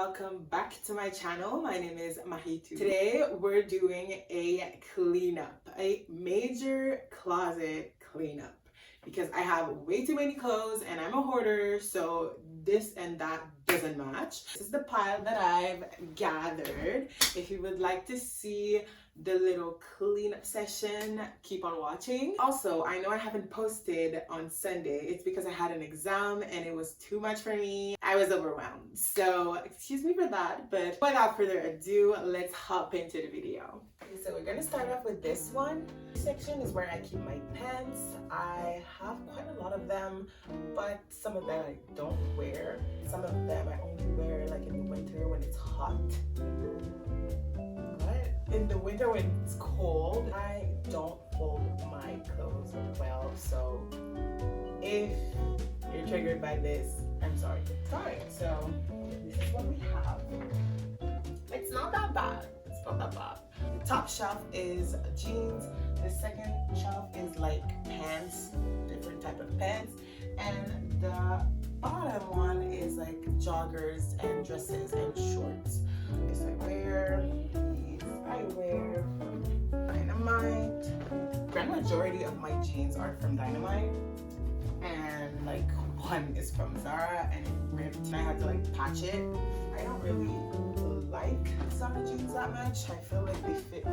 welcome back to my channel. My name is Mariétou. Today we're doing a cleanup, a major closet cleanup, because I have way too many clothes and I'm a hoarder, so this and that doesn't match. This is the pile that I've gathered. If you would like to see the little cleanup session, keep on watching. Also, I know I haven't posted on Sunday. It's because I had an exam and it was too much for me. I was overwhelmed, so excuse me for that, but without further ado, let's hop into the video. Okay, so we're gonna start off with this one. This section is where I keep my pants. I have quite a lot of them, but some of them I don't wear. Some of them I only wear like in the winter when it's hot. In the winter when it's cold, I don't fold my clothes well, so if you're triggered by this, I'm sorry. So this is what we have. It's not that bad. The top shelf is jeans. The second shelf is like pants, different type of pants, and the bottom one is like joggers and dresses and shorts. This I wear from Dynamite. Grand majority of my jeans are from Dynamite, and like one is from Zara and it ripped and I had to like patch it. I don't really like Zara jeans that much. I feel like they fit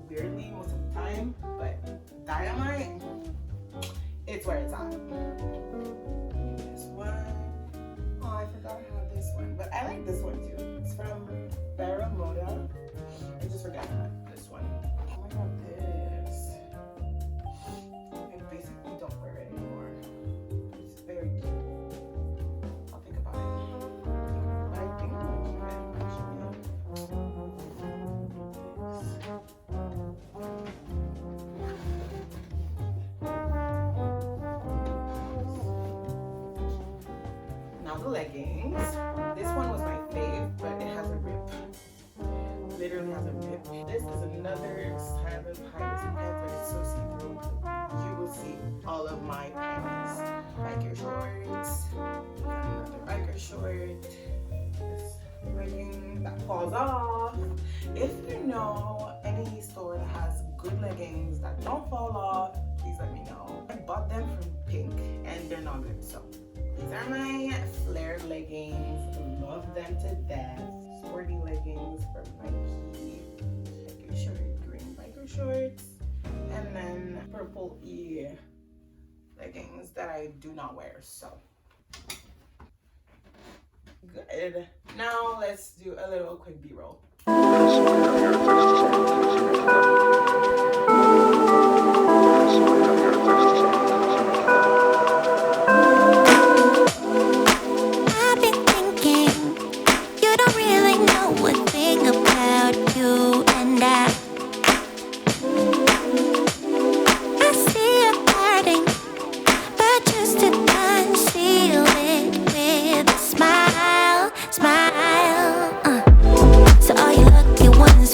weirdly most of the time, but Dynamite, it's where it's at. This one, oh, I forgot I have this one, but I like this one too. It's from Moda. I just forgot this one. Oh my god, this. I basically don't wear it anymore. It's very cute. I'll think about it. But I think I'm gonna keep it actually. Now the leggings. This one was my fave, but it has a rip. Literally has a rip. This is another style of high-waist pants, but it's so see-through. You will see all of my pants. Biker shorts. Another biker short. This legging that falls off. If you know any store that has good leggings that don't fall off, please let me know. I bought them from Pink and they're not good, so these are my flared leggings. Love them to death. Sporty leggings from Nike. Biker shirt, green biker shorts. And then purple leggings that I do not wear, so. Good. Now let's do a little quick B-roll. So all you lucky ones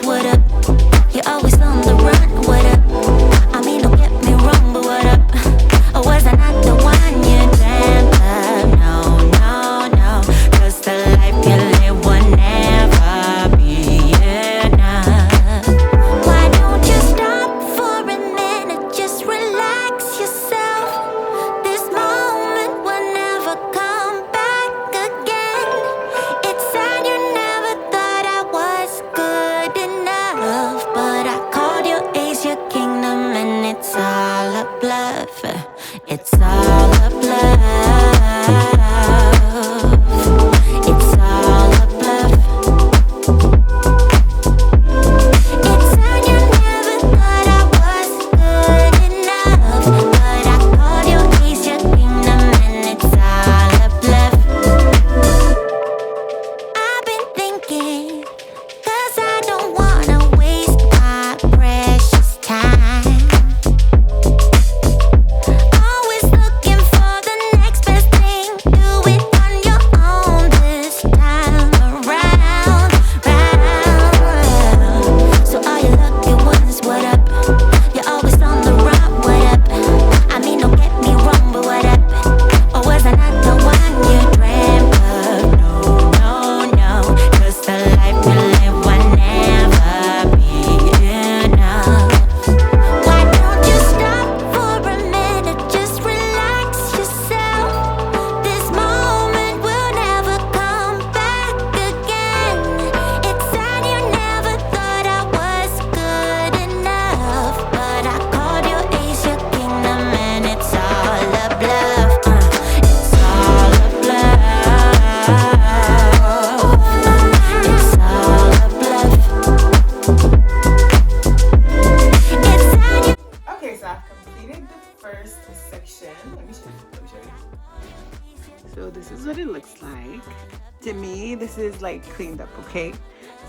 like. To me, this is like cleaned up, okay?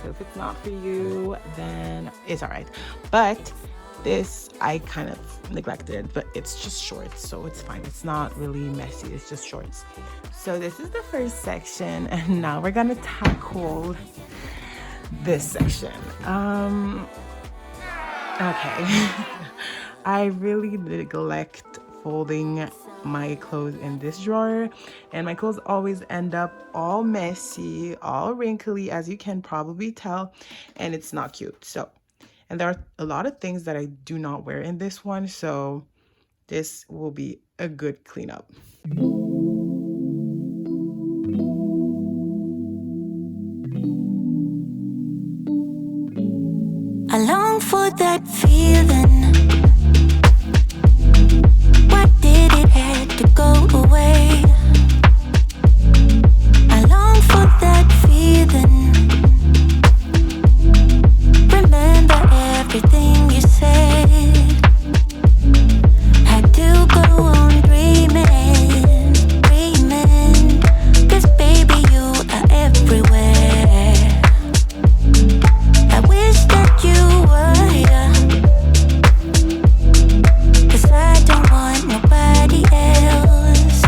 So if it's not for you, then it's all right. But this I kind of neglected, but it's just shorts, so it's fine. It's not really messy, it's just shorts. So this is the first section, and now we're gonna tackle this section. Okay. I really neglect folding my clothes in this drawer, and my clothes always end up all messy, all wrinkly, as you can probably tell, and it's not cute. So, and there are a lot of things that I do not wear in this one, so this will be a good cleanup. I long for that feeling. Why did it have to go away? I long for that feeling. Remember everything you said. Had to go on dreaming, dreaming. 'Cause baby, you are everywhere. I wish that you were here. 'Cause I don't want nobody else.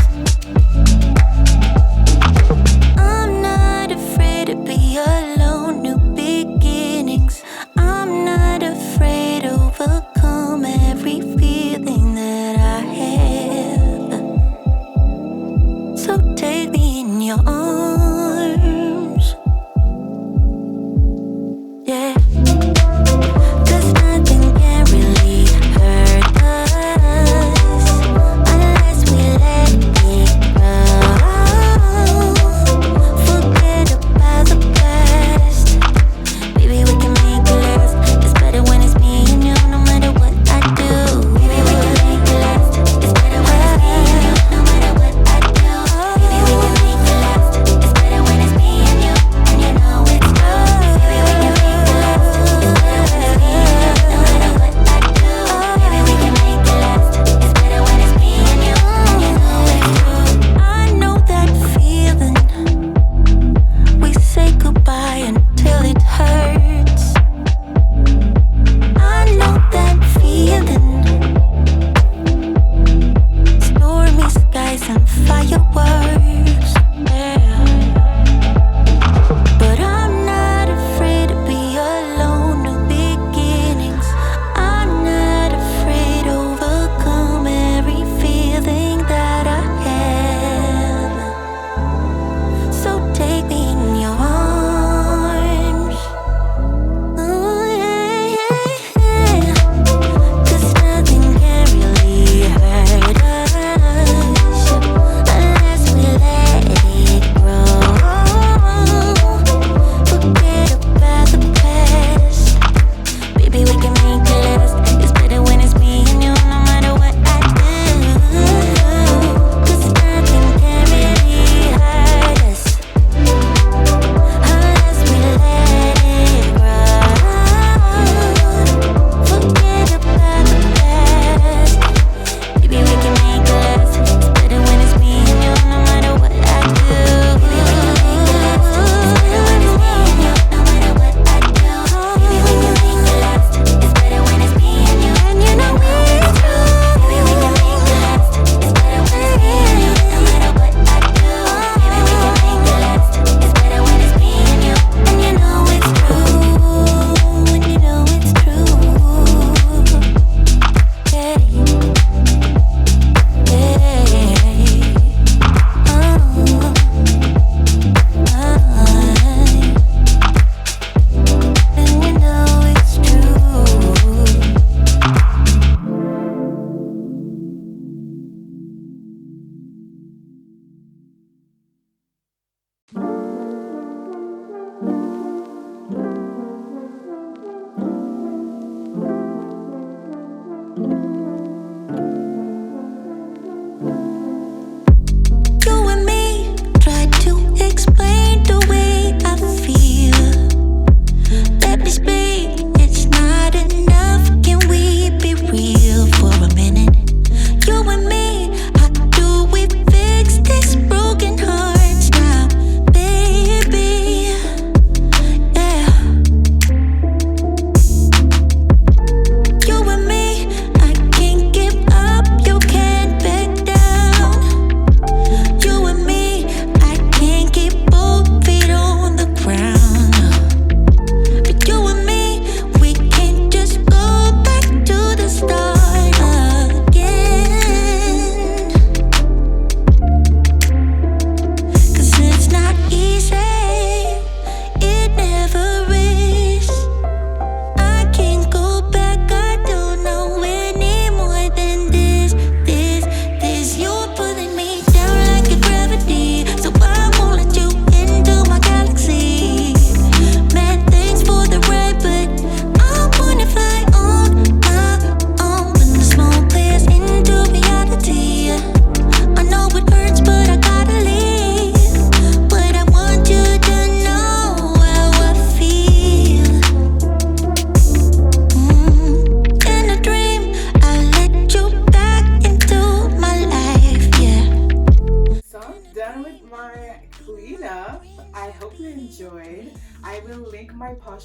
I'm not afraid to be alone, new beginnings. I'm not afraid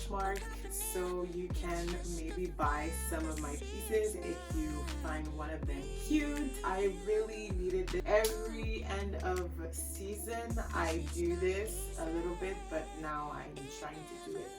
Poshmark, so you can maybe buy some of my pieces if you find one of them cute. I really needed this. Every end of season I do this a little bit, but now I'm trying to do it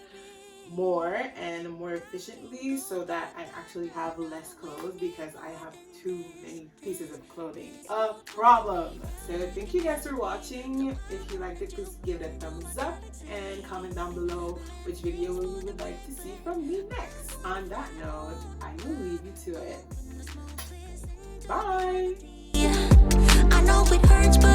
more and more efficiently so that I actually have less clothes because I have too many pieces of clothing. A problem. So thank you guys for watching. If you liked it, please give it a thumbs up and comment down below which video you would like to see from me next. On that note, I will leave you to it. Bye! I know it hurts, but